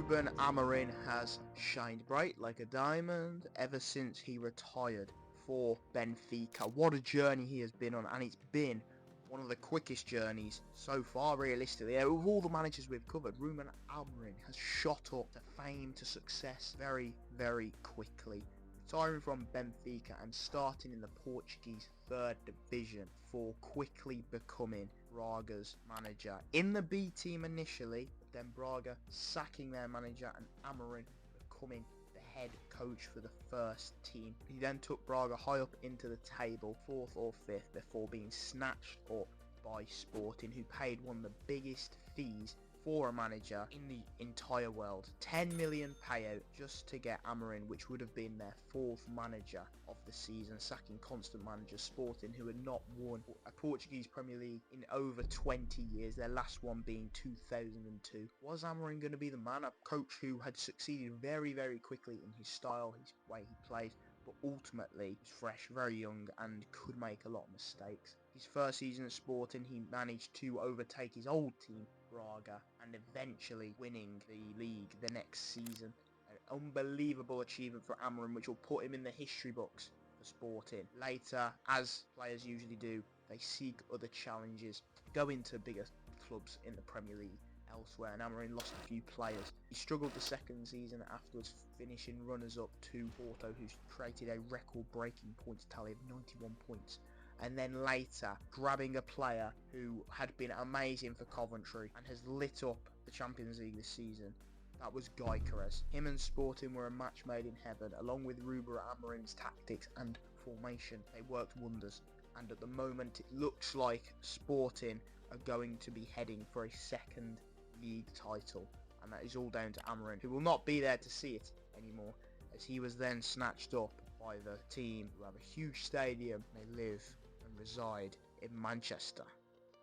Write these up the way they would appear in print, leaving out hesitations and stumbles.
Ruben Amorim has shined bright like a diamond ever since he retired for Benfica. What a journey he has been on, and it's been one of the quickest journeys so far, realistically. Of all the managers we've covered, Ruben Amorim has shot up to fame, to success very, very quickly. Retiring from Benfica and starting in the Portuguese third division for quickly becoming Braga's manager. In the B team initially, then Braga sacking their manager and Amorim becoming the head coach for the first team. He then took Braga high up into the table, 4th or 5th, before being snatched up by Sporting, who paid one of the biggest fees for a manager in the entire world. 10 million payout just to get Amorim, which would have been their 4th manager of the season, sacking constant manager Sporting, who had not won a Portuguese Premier League in over 20 years, their last one being 2002. Was Amorim going to be the man? A coach who had succeeded very, very quickly in his style, his way he plays, but ultimately was fresh, very young, and could make a lot of mistakes. His first season at Sporting, he managed to overtake his old team, Braga, and eventually winning the league the next season. An unbelievable achievement for Amorim, which will put him in the history books for Sporting. Later, as players usually do, they seek other challenges, go into bigger clubs in the Premier League elsewhere, and Amorim lost a few players. He struggled the second season afterwards, finishing runners-up to Porto, who created a record-breaking points tally of 91 points. And then later, grabbing a player who had been amazing for Coventry and has lit up the Champions League this season. That was Gyökeres. Him and Sporting were a match made in heaven. Along with Ruben Amorim's tactics and formation, they worked wonders. And at the moment, it looks like Sporting are going to be heading for a second league title. And that is all down to Amorim, who will not be there to see it anymore, as he was then snatched up by the team who have a huge stadium. They live and reside in Manchester.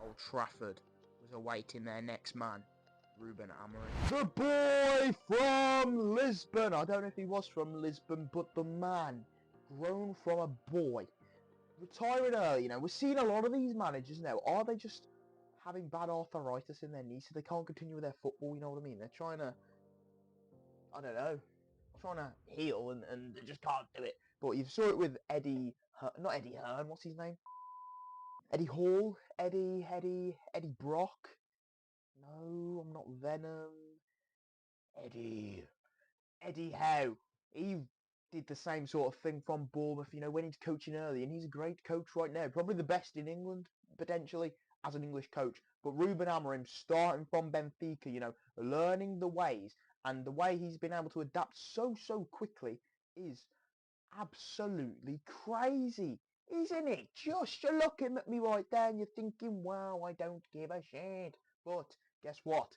Old Trafford was awaiting their next man, Ruben Amorim. The boy from Lisbon. I don't know if he was from Lisbon, but the man grown from a boy, retiring early. We're seeing a lot of these managers now. Are they just having bad arthritis in their knees so they can't continue with their football? You know what I mean? They're trying to, I don't know, trying to heal and they just can't do it. But you saw it with not Eddie Hearn, what's his name? Eddie Hall? Eddie Brock? No, I'm not Venom. Eddie Howe. He did the same sort of thing from Bournemouth, went into coaching early, and he's a great coach right now. Probably the best in England, potentially, as an English coach. But Ruben Amorim, starting from Benfica, learning the ways, and the way he's been able to adapt so quickly is absolutely crazy, isn't it? Just you're looking at me right there and you're thinking, wow, I don't give a shit. But guess what?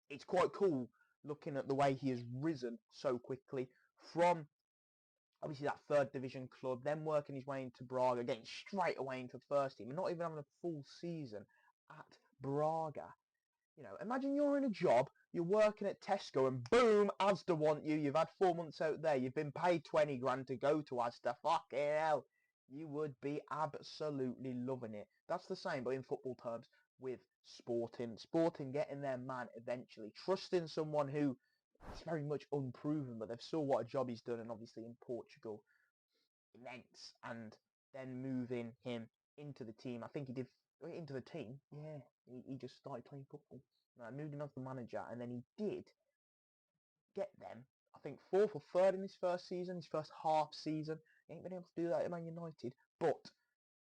It's quite cool looking at the way he has risen so quickly from obviously that third division club, then working his way into Braga, getting straight away into the first team, and not even having a full season at Braga. Imagine you're in a job, you're working at Tesco, and boom, Asda want you. You've had 4 months out there. You've been paid 20 grand to go to Asda. Fucking hell. You would be absolutely loving it. That's the same, but in football terms, with Sporting. Sporting getting their man eventually. Trusting someone who is very much unproven, but they've saw what a job he's done, and obviously in Portugal, immense. And then moving him into the team. I think he did into the team. Yeah, he just started playing football. Moved him as the manager, and then he did get them, I think, 4th or 3rd in his first season, his first half season. He ain't been able to do that at Man United, but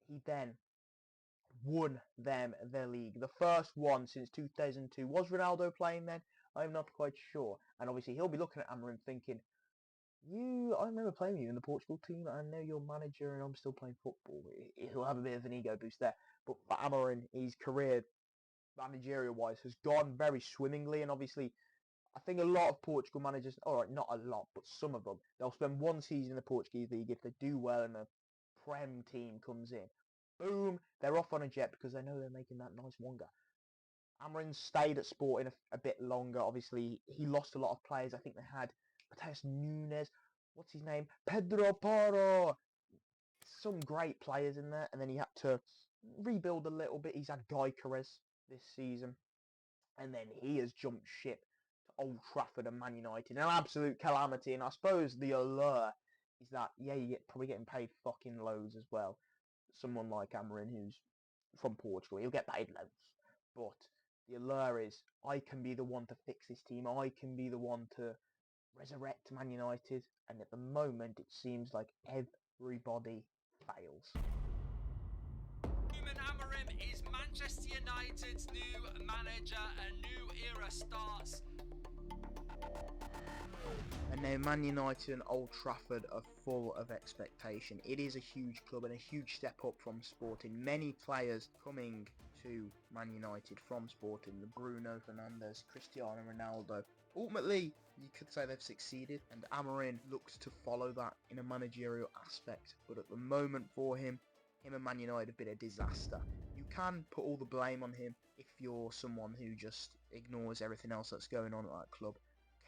he then won them the league. The first one since 2002. Was Ronaldo playing then? I'm not quite sure. And obviously he'll be looking at Amorim thinking, I remember playing you in the Portugal team. I know you're manager and I'm still playing football. He'll have a bit of an ego boost there. But for Amorim, his career, managerial-wise, has gone very swimmingly. And obviously, I think a lot of Portugal managers, alright, not a lot, but some of them, they'll spend one season in the Portuguese league. If they do well and the Prem team comes in, boom, they're off on a jet because they know they're making that nice wonga. Amorim stayed at Sporting a bit longer. Obviously, he lost a lot of players. I think they had Mateus Nunes, what's his name? Pedro Porro. Some great players in there. And then he had to rebuild a little bit. He's had Gyökeres this season. And then he has jumped ship to Old Trafford and Man United, an absolute calamity. And I suppose the allure is that, yeah, you're probably getting paid fucking loads as well. Someone like Amorim, who's from Portugal, he'll get paid loads. But the allure is, I can be the one to fix this team. I can be the one to resurrect Man United. And at the moment, it seems like everybody fails. Ruben Amorim is Manchester United's new manager. A new era starts. And now Man United and Old Trafford are full of expectation. It is a huge club and a huge step up from Sporting. Many players coming to Man United from Sporting, the Bruno Fernandes, Cristiano Ronaldo. Ultimately, you could say they've succeeded, and Amorim looks to follow that in a managerial aspect. But at the moment for him and Man United have been a disaster. You can put all the blame on him if you're someone who just ignores everything else that's going on at that club.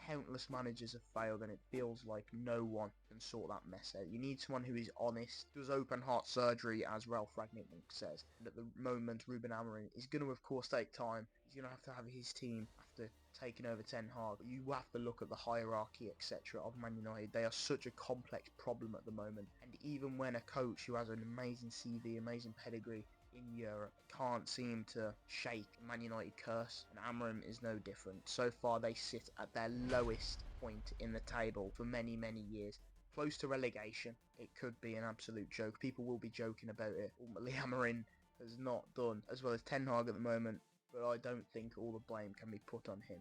Countless managers have failed, and it feels like no one can sort that mess out. You need someone who is honest, does open heart surgery, as Ralph Rangnick says. And at the moment, Ruben Amorim is going to, of course, take time. He's going to have his team after taking over Ten Hag. You have to look at the hierarchy, etc. of Man United. They are such a complex problem at the moment. And even when a coach who has an amazing CV, amazing pedigree in Europe can't seem to shake Man United curse, and Amorim is no different. So far they sit at their lowest point in the table for many years, close to relegation. It could be an absolute joke. People will be joking about it. Ultimately, Amorim has not done as well as Ten Hag at the moment, but I don't think all the blame can be put on him.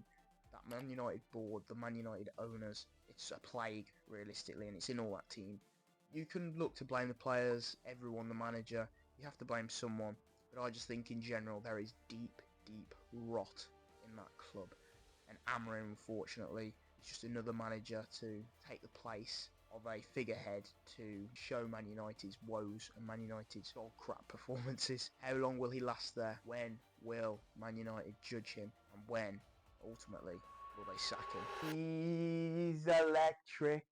That Man United board, the Man United owners, it's a plague realistically, and it's in all that team. You can look to blame the players, everyone, the manager. You have to blame someone, but I just think in general there is deep rot in that club. And Amorim, unfortunately, is just another manager to take the place of a figurehead to show Man United's woes and Man United's all crap performances. How long will he last there? When will Man United judge him? And when, ultimately, will they sack him? He's electric.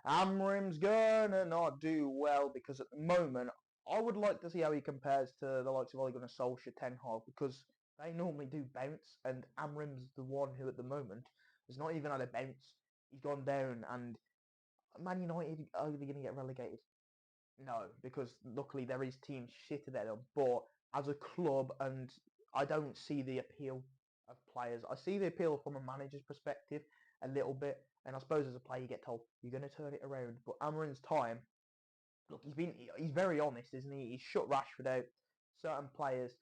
Amorim's gonna not do well, because at the moment, I would like to see how he compares to the likes of Ole Gunnar Solskjaer, Ten Hag, because they normally do bounce, and Amorim's the one who at the moment has not even had a bounce. He's gone down, and Man United, are they going to get relegated? No, because luckily there is teams shitter than them, but as a club, and I don't see the appeal of players. I see the appeal from a manager's perspective a little bit, and I suppose as a player you get told you're going to turn it around. But Amorim's time, look, he's very honest, isn't he? He's shut Rashford out. Certain players,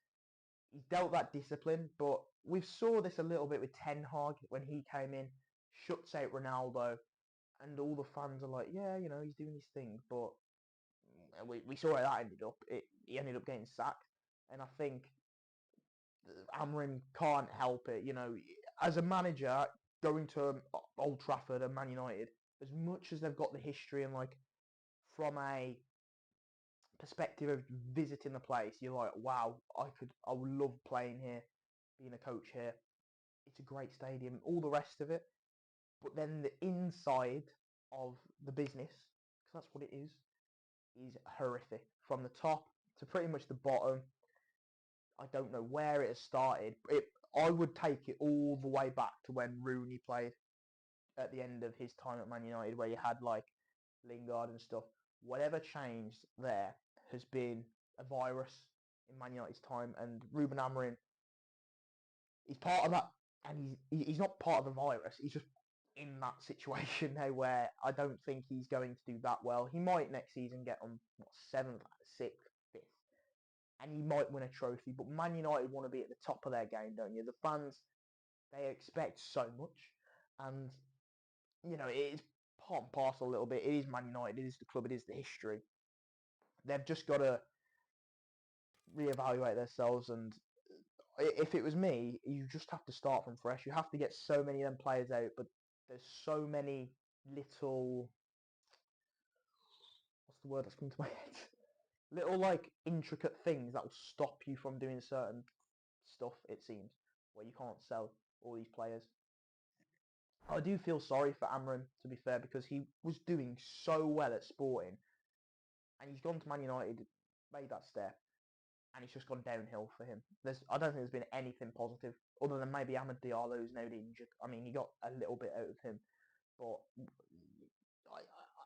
he's dealt that discipline, but we saw this a little bit with Ten Hag when he came in, shuts out Ronaldo, and all the fans are like, yeah, you know, he's doing his thing, but we saw how that ended up. He ended up getting sacked, and I think Amorim can't help it. You know, as a manager, going to Old Trafford and Man United, as much as they've got the history and like from a perspective of visiting the place, you're like, wow, I would love playing here, being a coach here. It's a great stadium, all the rest of it. But then the inside of the business, because that's what it is horrific. From the top to pretty much the bottom. I don't know where it has started. I would take it all the way back to when Rooney played at the end of his time at Man United, where you had like Lingard and stuff. Whatever changed there has been a virus in Man United's time, and Ruben Amorim, he's part of that, and he's not part of the virus. He's just in that situation now where I don't think he's going to do that well. He might next season get on 7th, 6th, 5th, and he might win a trophy. But Man United want to be at the top of their game, don't you? The fans, they expect so much, and you know, it is part and parcel a little bit. It is Man United, it is the club, it is the history. They've just got to reevaluate themselves, and if it was me, you just have to start from fresh. You have to get so many of them players out, but there's so many little, what's the word that's coming to my head? Little like intricate things that will stop you from doing certain stuff, it seems, where you can't sell all these players. I do feel sorry for Amorim, to be fair, because he was doing so well at Sporting, and he's gone to Man United, made that step. and it's just gone downhill for him. I don't think there's been anything positive other than maybe Amad Diallo, who's now injured. I mean, he got a little bit out of him, but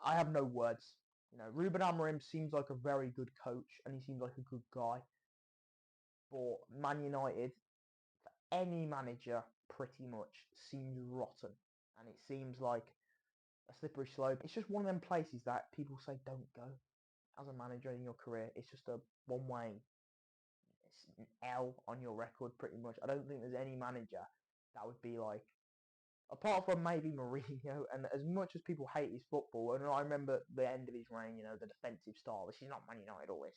I have no words. You know, Ruben Amorim seems like a very good coach, and he seems like a good guy. But Man United, for any manager, pretty much seems rotten, and it seems like a slippery slope. It's just one of them places that people say don't go as a manager in your career. It's just a one-way. It's an L on your record, pretty much. I don't think there's any manager that would be like, apart from maybe Mourinho. And as much as people hate his football, and I remember the end of his reign, you know, the defensive style. This is not Man United always.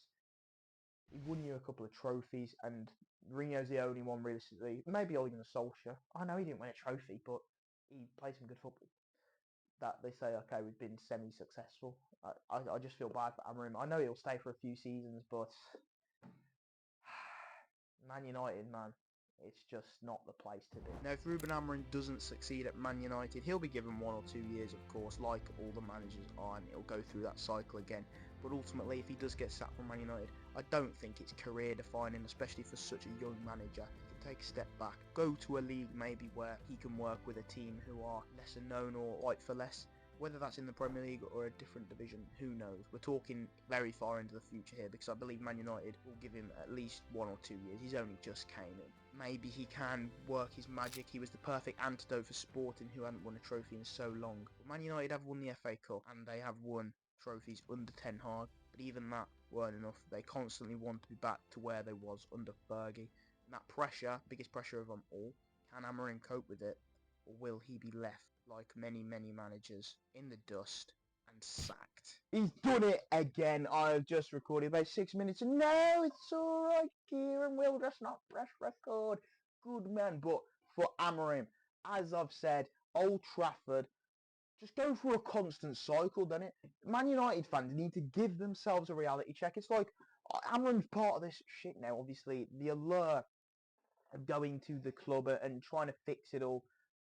He won you a couple of trophies, and Mourinho's the only one realistically. Maybe Ole Gunnar Solskjaer. I know he didn't win a trophy, but he played some good football. That they say, okay, we've been semi-successful. I just feel bad for Amorim. I know he'll stay for a few seasons, but Man United, man, it's just not the place to be. Now, if Ruben Amorim doesn't succeed at Man United, he'll be given 1 or 2 years, of course, like all the managers are, and he'll go through that cycle again. But ultimately, if he does get sacked from Man United, I don't think it's career-defining, especially for such a young manager. He can take a step back, go to a league maybe where he can work with a team who are lesser known or fight for less. Whether that's in the Premier League or a different division, who knows? We're talking very far into the future here, because I believe Man United will give him at least 1 or 2 years. He's only just came in. Maybe he can work his magic. He was the perfect antidote for Sporting, who hadn't won a trophy in so long. But Man United have won the FA Cup, and they have won trophies under Ten Hag, but even that weren't enough. They constantly want to be back to where they was under Fergie. And that pressure, biggest pressure of them all, can Amorim cope with it, or will he be left, like many managers, in the dust and sacked? He's done it again. I've just recorded about 6 minutes, and no, it's alright, Kieron, we'll just not press record. Good man. But for Amorim, as I've said, Old Trafford just go through a constant cycle, doesn't it? Man United fans need to give themselves a reality check. It's like, Amorim's part of this shit now, obviously. The allure of going to the club and trying to fix it all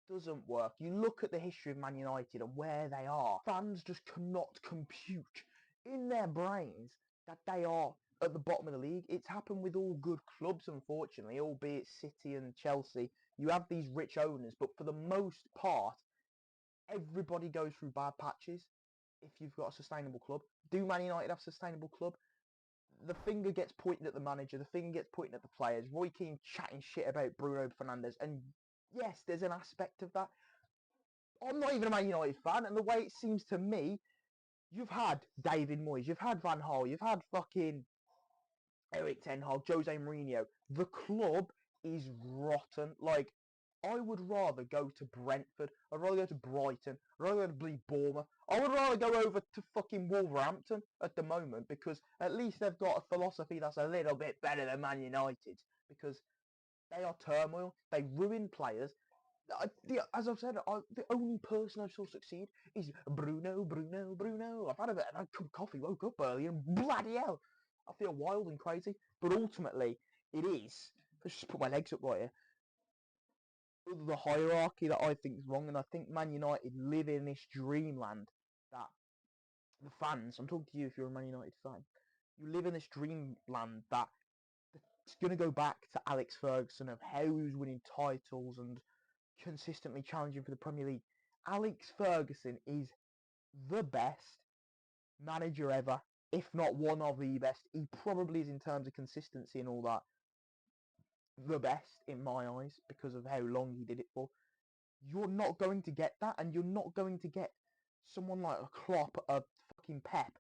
doesn't work. You look at the history of Man United and where they are. Fans just cannot compute in their brains that they are at the bottom of the league. It's happened with all good clubs, unfortunately, albeit City and Chelsea. You have these rich owners, but for the most part, everybody goes through bad patches if you've got a sustainable club. Do Man United have a sustainable club? The finger gets pointed at the manager, the finger gets pointed at the players. Roy Keane chatting shit about Bruno Fernandes, and yes, there's an aspect of that. I'm not even a Man United fan, and the way it seems to me, you've had David Moyes, you've had Van Gaal, you've had fucking Eric Ten Hag, Jose Mourinho. The club is rotten. Like, I would rather go to Brentford. I'd rather go to Brighton. I'd rather go to bleed Bournemouth. I would rather go over to fucking Wolverhampton at the moment, because at least they've got a philosophy that's a little bit better than Man United, because they are turmoil. They ruin players. As I've said, the only person I saw succeed is Bruno. I've had a bit of a cup of coffee, woke up early, and bloody hell, I feel wild and crazy. But ultimately, it is. Let's just put my legs up right here. The hierarchy that I think is wrong, and I think Man United live in this dreamland that the fans, I'm talking to you if you're a Man United fan, you live in this dreamland that it's going to go back to Alex Ferguson, of how he was winning titles and consistently challenging for the Premier League. Alex Ferguson is the best manager ever, if not one of the best. He probably is, in terms of consistency and all that, the best in my eyes, because of how long he did it for. You're not going to get that, and you're not going to get someone like a Klopp, a fucking Pep,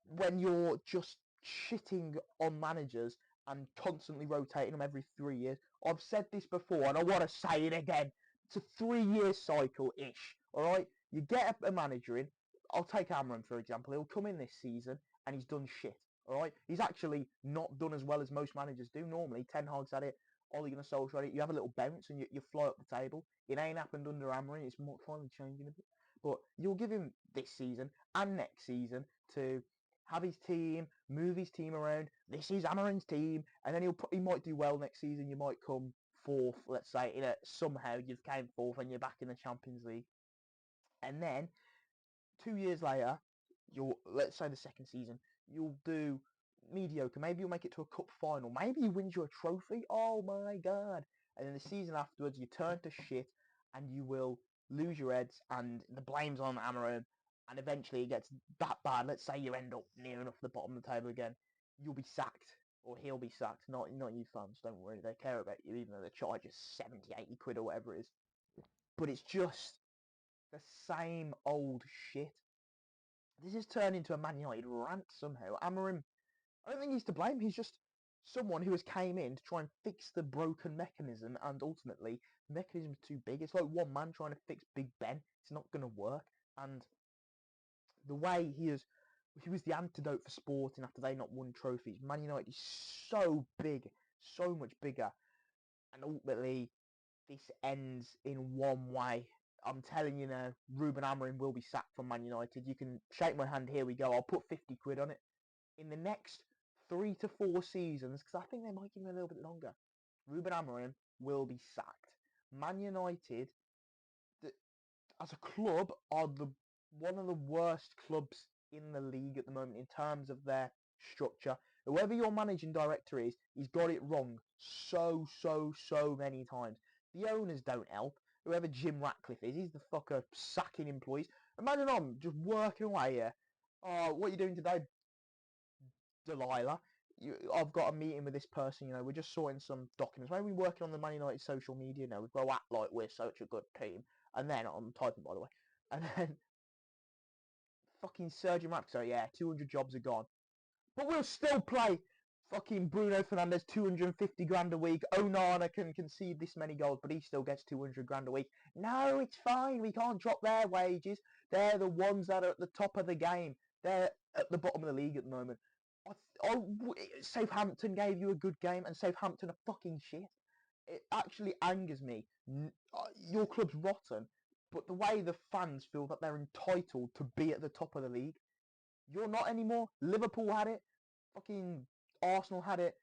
when you're just shitting on managers and constantly rotating them every 3 years. I've said this before, and I want to say it again. It's a 3-year cycle-ish, alright? You get a manager in. I'll take Amorim, for example. He'll come in this season, and he's done shit, alright? He's actually not done as well as most managers do normally. Ten Hag's had it. Ole Gunnar Solskjaer had it. You have a little bounce, and you fly up the table. It ain't happened under Amorim. It's finally changing a bit. But you'll give him this season and next season to have his team, move his team around. This is Amorim's team, and then he might do well next season. You might come fourth, let's say, somehow you've came fourth and you're back in the Champions League. And then 2 years later, let's say the second season, you'll do mediocre. Maybe you'll make it to a cup final. Maybe he wins you a trophy. Oh my god. And then the season afterwards, you turn to shit and you will lose your heads and the blame's on Amorim. And eventually it gets that bad. Let's say you end up near enough the bottom of the table again. You'll be sacked. Or he'll be sacked. Not you fans. Don't worry. They care about you even though the charge is 70, 80 quid or whatever it is. But it's just the same old shit. This has turned into a Man United rant somehow. Amorim, I don't think he's to blame. He's just someone who has came in to try and fix the broken mechanism, and ultimately the mechanism's too big. It's like one man trying to fix Big Ben. It's not going to work. And the way he was the antidote for Sporting after they not won trophies. Man United is so big, so much bigger, and ultimately this ends in one way. I'm telling you now, Ruben Amorim will be sacked from Man United. You can shake my hand, here we go. I'll put 50 quid on it. In the next 3 to 4 seasons, because I think they might give him a little bit longer, Ruben Amorim will be sacked. Man United, as a club, are one of the worst clubs in the league at the moment in terms of their structure. Whoever your managing director is, he's got it wrong so many times. The owners don't help. Whoever Jim Ratcliffe is, he's the fucker sacking employees. Imagine I'm just working away here. Oh, what are you doing today, Delilah? I've got a meeting with this person, we're just sorting some documents. Maybe we're working on the Man United social media now. We've got to act like we're such a good team. And then, I'm typing by the way, and then fucking Sergio Ramos, so yeah, 200 jobs are gone. But we'll still play fucking Bruno Fernandes 250 grand a week. Onana can concede this many goals, but he still gets 200 grand a week. No, it's fine. We can't drop their wages. They're the ones that are at the top of the game. They're at the bottom of the league at the moment. Southampton gave you a good game, and Southampton are fucking shit. It actually angers me. Your club's rotten, but the way the fans feel that they're entitled to be at the top of the league, you're not anymore. Liverpool had it. Fucking Arsenal had it.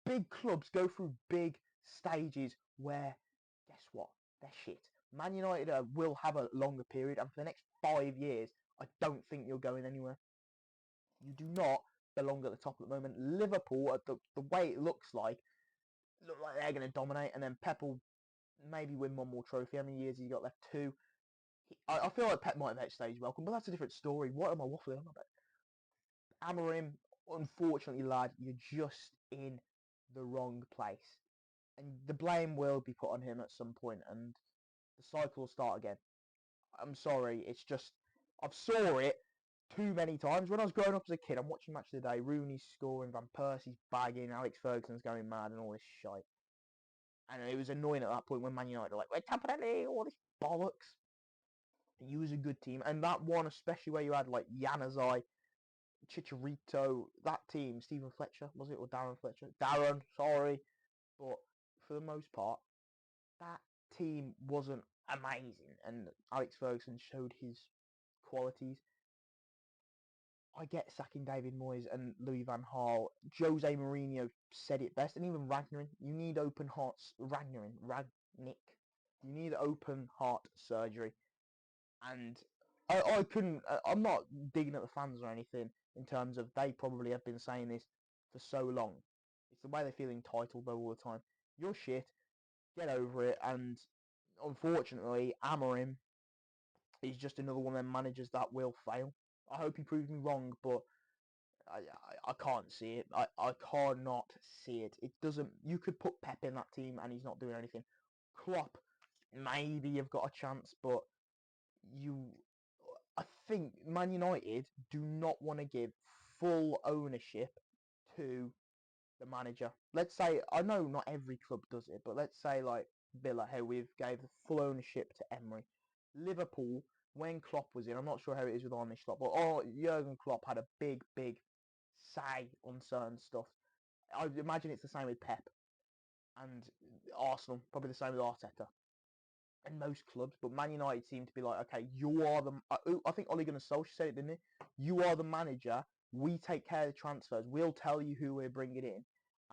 Big clubs go through big stages where, guess what? They're shit. Man United will have a longer period, and for the next 5 years, I don't think you're going anywhere. You do not belong at the top at the moment. Liverpool, at the way it looks like they're going to dominate, and then Pep will maybe win one more trophy. How many years has he got left? 2. I feel like Pep might have stage welcome, but that's a different story. What am I waffling on about? Amorim, unfortunately, lad, you're just in the wrong place. And the blame will be put on him at some point, and the cycle will start again. I'm sorry, it's just, I've saw it too many times. When I was growing up as a kid, I'm watching Match of the Day, Rooney's scoring, Van Persie's bagging, Alex Ferguson's going mad and all this shite. And it was annoying at that point when Man United were like, we're top of the league, all this bollocks. You was a good team, and that one, especially where you had like Januzaj, Chicharito, that team, Stephen Fletcher, was it, or Darren Fletcher? Darren, sorry. But for the most part, that team wasn't amazing, and Alex Ferguson showed his qualities. I get sacking David Moyes and Louis van Gaal. Jose Mourinho said it best, and even Ragnarin. You need open hearts. Ragnick. You need open heart surgery. And I couldn't. I'm not digging at the fans or anything in terms of they probably have been saying this for so long. It's the way they feel entitled though all the time. You're shit. Get over it. And unfortunately, Amorim is just another one of them managers that will fail. I hope he proves me wrong, but I can't see it. I cannot see it. It doesn't. You could put Pep in that team and he's not doing anything. Klopp, maybe you've got a chance, but I think Man United do not want to give full ownership to the manager. Let's say, I know not every club does it, but let's say like Villa, how we've gave the full ownership to Emery. Liverpool, when Klopp was in, I'm not sure how it is with Arne Slot, but Jurgen Klopp had a big say on certain stuff. I imagine it's the same with Pep and Arsenal, probably the same with Arteta and most clubs, but Man United seem to be like, okay, you are the... I think Ole Gunnar Solskjaer said it, didn't he? You are the manager. We take care of the transfers. We'll tell you who we're bringing in,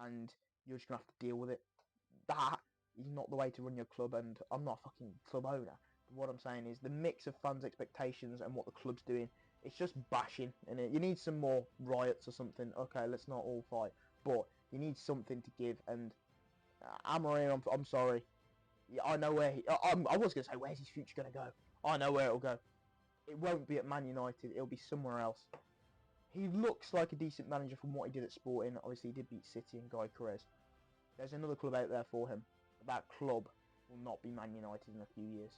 and you're just going to have to deal with it. That is not the way to run your club, and I'm not a fucking club owner. But what I'm saying is the mix of fans' expectations and what the club's doing It's just bashing, and you need some more riots or something. Okay, let's not all fight, but you need something to give. And Amorim, I'm sorry. Yeah, I know where I was gonna say, where's his future gonna go? I know where it'll go. It won't be at Man United. It'll be somewhere else. He looks like a decent manager from what he did at Sporting. Obviously, he did beat City and Guy Carez. There's another club out there for him. But that club will not be Man United in a few years.